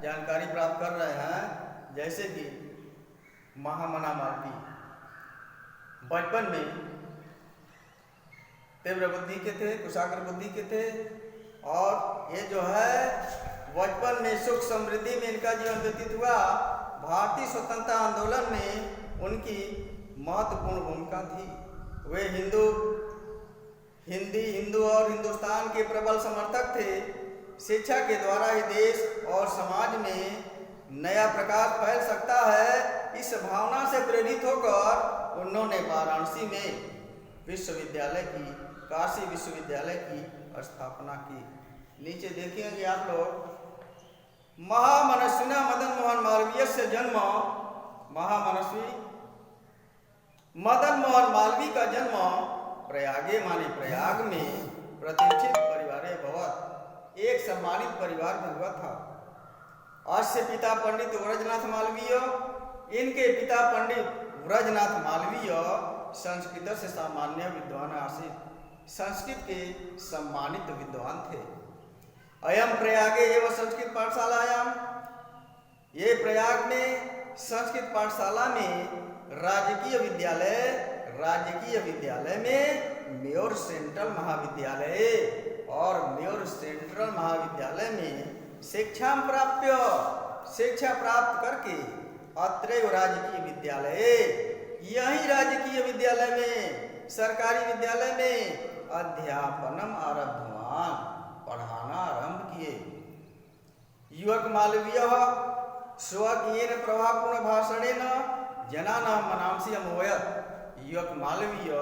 जानकारी प्राप्त कर रहे हैं। जैसे कि महामना मालवी बचपन में तीव्र बुद्धि के थे, कुशाग्र बुद्धि के थे, और ये जो है बचपन में सुख समृद्धि में इनका जीवन व्यतीत हुआ। भारतीय स्वतंत्रता आंदोलन में उनकी महत्वपूर्ण भूमिका थी। वे हिंदू और हिंदुस्तान के प्रबल समर्थक थे। शिक्षा के द्वारा ही देश और समाज में नया प्रकाश फैल सकता है। इस भावना से प्रेरित होकर उन्होंने वाराणसी में काशी विश्वविद्यालय की स्थापना की। नीचे देखिएंगे आप लोग, महामनस्विना मदन मोहन मालवीय से जन्म। महामनस्वी मदन मोहन मालवीय का जन्म प्रयाग में प्रतिष्ठित परिवारे भवत एक सम्मानित परिवार में हुआ था। अस्य पिता पंडित व्रजनाथ मालवीय। इनके पिता पंडित व्रजनाथ मालवीय संस्कृत से सामान्य विद्वान आसीत्। संस्कृत के सम्मानित विद्वान थे। अयम प्रयागे एवं संस्कृत पाठशालायाम। ये प्रयाग में संस्कृत पाठशाला में राजकीय विद्यालय में मेयर सेंट्रल महाविद्यालय और मेयर सेंट्रल महाविद्यालय में शिक्षा प्राप्त करके अत्रैव राजकीय विद्यालय, यही राजकीय विद्यालय में, सरकारी विद्यालय में अध्यापनम आरब्धवान, पढ़ाना आरंभ किए। युवक मालवीय स्वकीयेन प्रभावपूर्ण भाषणेन जनानां मनांसि अमोहयत्। युवक मालवीय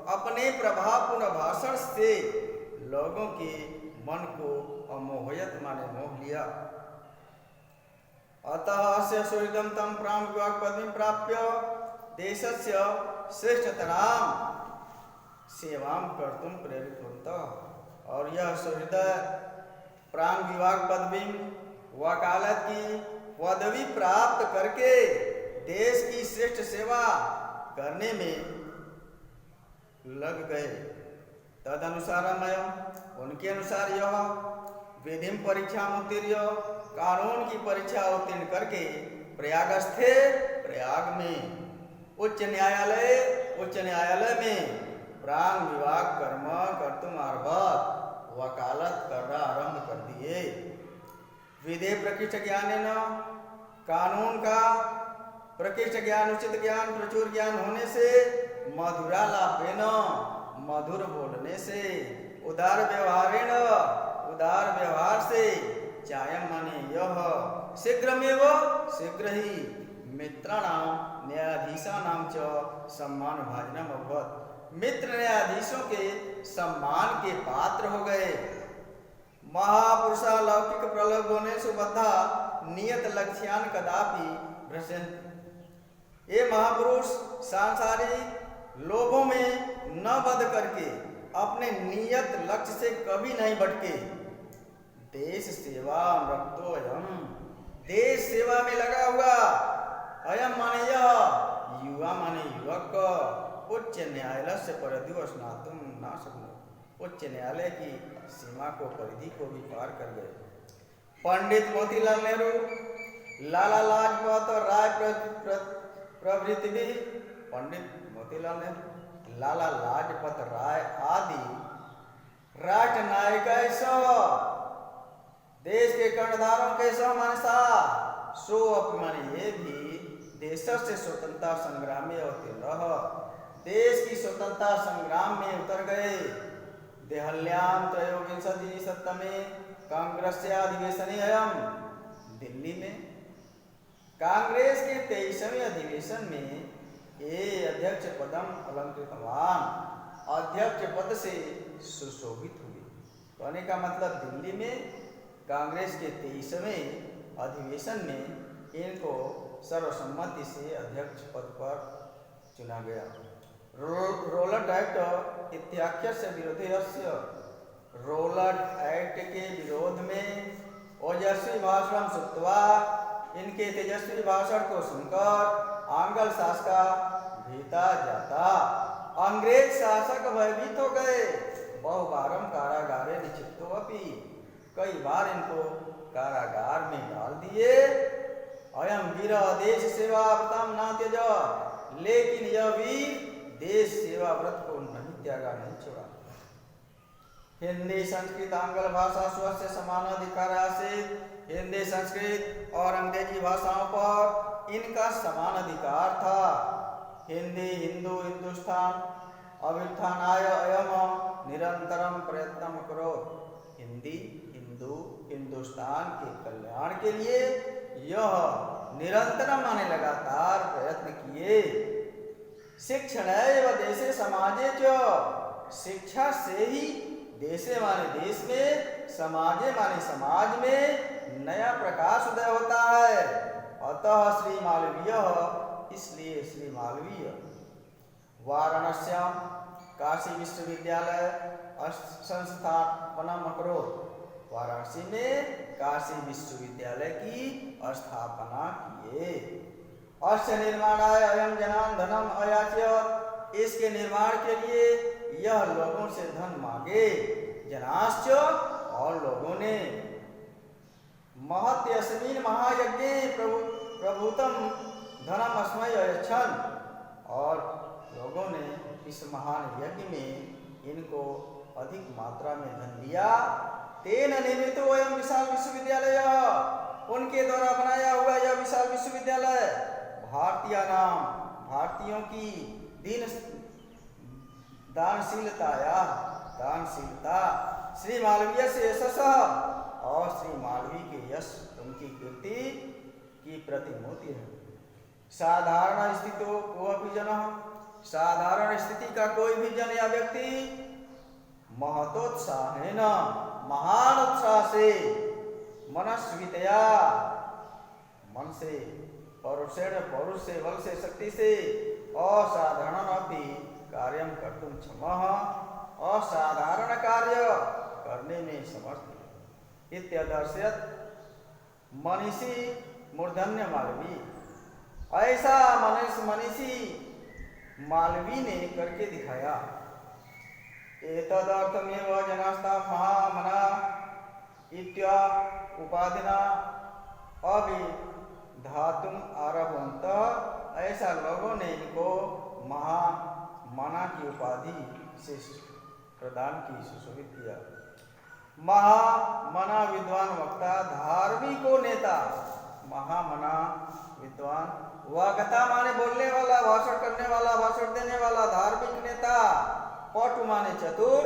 अपने प्रभावपूर्ण भाषण से लोगों के मन को अमोहयत माने मोह लिया। अतः अस्य सुहृदं तं प्रां विभाग पदवीं प्राप्य देशस्य श्रेष्ठतरां सेवां कर्तुं प्रेरितवन्तः। और यह सुहृदय प्रांग विभाग पदवी वकालत की पदवी प्राप्त करके देश की श्रेष्ठ सेवा करने में लग गए। तदनुसारमयम्, उनके अनुसार यह विधिम परीक्षा उत्तीर्ण, कानून की परीक्षा उत्तीर्ण करके प्रयाग में उच्च न्यायालय में प्रांग विभाग कर्म कर्तुम आरभत, वकालत करना आरंभ कर दिए। विधे प्रकृष्ट ज्ञानेन, कानून का प्रकृष्ट ज्ञान, उचित ज्ञान, प्रचुर ज्ञान होने से, मधुरालापेन, मधुर बोलने से, उदार व्यवहार से, चायम माने यह, शीघ्र ही मित्राणाम न्यायाधीशानां च सम्मान भाजनम अभवत्। मित्र न्यायाधीशों के सम्मान के पात्र हो गए। महापुरुषा लौकिक प्रलोभनेषु बद्धा नियत लक्ष्यान् कदापि भ्रशन्ति। ये महापुरुष सांसारिक लोभों में न बध करके अपने नियत लक्ष्य से कभी नहीं भटके। देश सेवा रक्तो अयम, देश सेवा में लगा हुआ। अयम माने यह, युवा माने युवक। उच्च न्यायालय से परिधि स्नातुम ना सकनो, उच्च न्यायालय की सीमा को, परिधि को भी पार कर गए। पंडित मोतीलाल नेहरू, लाला लाजपत राय प्रभृति भी, पंडित मोतीलाल नेहरू, लाला लाजपत राय आदि राष्ट्र नायक देश के कर्णधारों के सहमानसा सो अपमानी, ये भी देश से स्वतंत्रता संग्राम में अवतीर्ण, देश की स्वतंत्रता संग्राम में उतर गए। देहल्याम त्रयोविंशति शतमे कांग्रेस अधिवेशने अयम, दिल्ली में कांग्रेस के 23वें अधिवेशन में ये अध्यक्ष पदम अलंकृतवान, अध्यक्ष पद से सुशोभित हुए। कहने का मतलब दिल्ली में कांग्रेस के 23वें अधिवेशन में इनको सर्वसम्मति से अध्यक्ष पद पर चुना गया। रोलट एक्ट इत्याख्यस्य विरोधस्य, रोलट एक्ट के विरोध में ओजस्वी भाषण श्रुत्वा, इनके तेजस्वी भाषण को सुनकर आंग्ल शासक भीता जाता। अंग्रेज शासक भयभीत हो गए। बहुबारम कारागारे निक्षिप्तो अपि, कई बार इनको कारागार में डाल दिए। अयम वीर देश सेवा व्रतम न त्यज, लेकिन यह वीर देश सेवा व्रत को नहीं त्यागा, नहीं छोड़ा। हिंदी संस्कृत आंग्ल भाषा स्वस्य समानाधिकार से हिंदी संस्कृत और अंग्रेजी भाषाओं पर इनका समान अधिकार था। हिंदी हिंदू हिंदुस्तान अभ्युत्थानाय अयम निरंतरम प्रयत्न करो। हिंदी हिंदू हिंदुस्तान के कल्याण के लिए यह निरंतर माने लगातार प्रयत्न किए। शिक्षण एवं देशे समाजे च, शिक्षा से ही देशे माने देश में, समाजे माने समाज में नया प्रकाश उदय होता है। अतः श्री मालवीय, इसलिए श्री मालवीय वाराणस्याम काशी विश्वविद्यालय संस्थापना करो। वाराणसी में काशी विश्वविद्यालय की स्थापना किए। अस्य निर्माणाय अयम जनान धनम अयाच्य, इसके निर्माण के लिए यह लोगों से धन मांगे। जनाश्च, और लोगों ने महत्यस्मिन् महायज्ञे प्रभुतम धनम अस्मै अयच्छन्, और लोगों ने इस महान यज्ञ में इनको अधिक मात्रा में धन दिया। तेन निर्मितो अयम विशाल विश्वविद्यालय, उनके द्वारा बनाया हुआ यह विशाल विश्वविद्यालय भारतीय नाम, भारतीयों की दीन दानशीलता श्री मालवीय से यशस, और श्री मालवीय के यश उनकी कीर्ति की प्रतिमूर्ति है। साधारण स्थितियों को अपि जन, साधारण स्थिति का कोई भी जन या व्यक्ति महतोत्साह है न, महान उत्साह से, मनस्वितया, मन से, पौरुषेण, पौरुष से, बल से, शक्ति से, असाधारण अपि कार्यम कर्तुम क्षमः, असाधारण कार्य करने में समर्थ इत्यदर्शयत् मनीषी मूर्धन्य मालवी, ऐसा मनीषी मालवी ने करके दिखाया। एतदर्थमेव जनास्ता महामना इत्या उपाधिना अभिधातुम आरभन्त, ऐसा लोगों ने इनको महामना की उपाधि से प्रदान की, सुशोभित किया। महामना विद्वान वक्ता, धार्मिको नेता, महामना विद्वान, वक्ता माने बोलने वाला, भाषण करने वाला, भाषण देने वाला, धार्मिक नेता, पटु माने चतुर,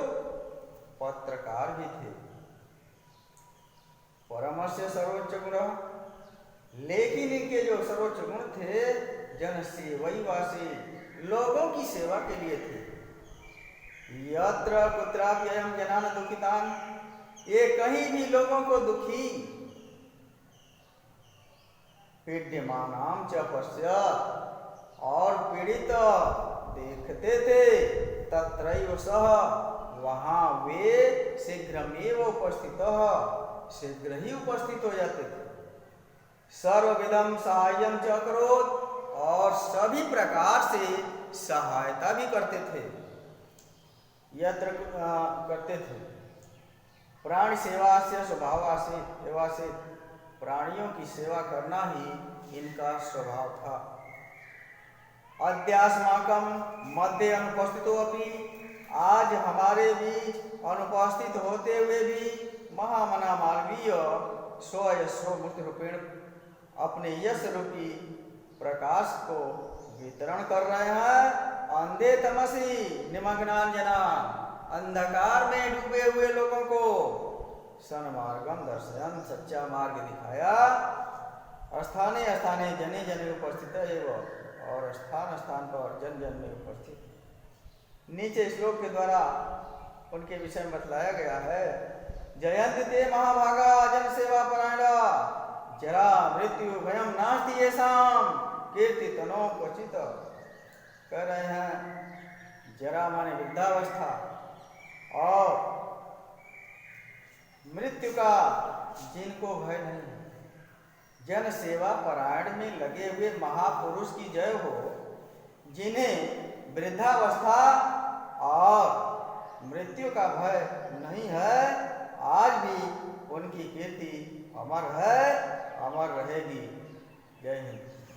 पत्रकार भी थे। परमस्य सर्वोच्च गुण, लेकिन इनके जो सर्वोच्च गुण थे जन सेवैवासी, लोगों की सेवा के लिए थे। यत्र कुत्रापि अयं जनान दुखितान, ये कहीं भी लोगों को दुखी, पीड्यमानां च पश्यत्, और पीड़ित देखते थे, तत्रैव सः, वहां वे शीघ्रमेव उपस्थितः, शीघ्र ही उपस्थित हो जाते थे। सर्वविधम सहाय्यम च अकरोत्, और सभी प्रकार से सहायता भी करते थे, यत्र करते थे। प्राणी सेवा से स्वभाव से प्राणियों की सेवा करना ही इनका स्वभाव था। अद्यास्माकं मध्य अनुपस्थितो अपि, आज हमारे बीच अनुपस्थित होते हुए भी महामना मालवीय स्वयस्व रूपेण अपने यश रूपी प्रकाश को वितरण कर रहे हैं। अंधे तमसी निमग्नान जना, अंधकार में डूबे हुए लोगों को सन्मार्गम दर्शयन, सच्चा मार्ग दिखाया। स्थाने स्थाने जने जने उपस्थित एवं, और स्थान स्थान पर जन जन में उपस्थित। नीचे श्लोक के द्वारा उनके विषय में बतलाया गया है। जयंत ते महाभागा जन सेवा परायणा, जरा मृत्यु भयम नास्ति येषाम, कीर्ति तनो क्वचित। कह रहे हैं जरा माने वृद्धावस्था और मृत्यु का जिनको भय नहीं, जन सेवा परायण में लगे हुए महापुरुष की जय हो, जिन्हें वृद्धावस्था और मृत्यु का भय नहीं है, आज भी उनकी कीर्ति अमर है, अमर रहेगी। जय हिंद।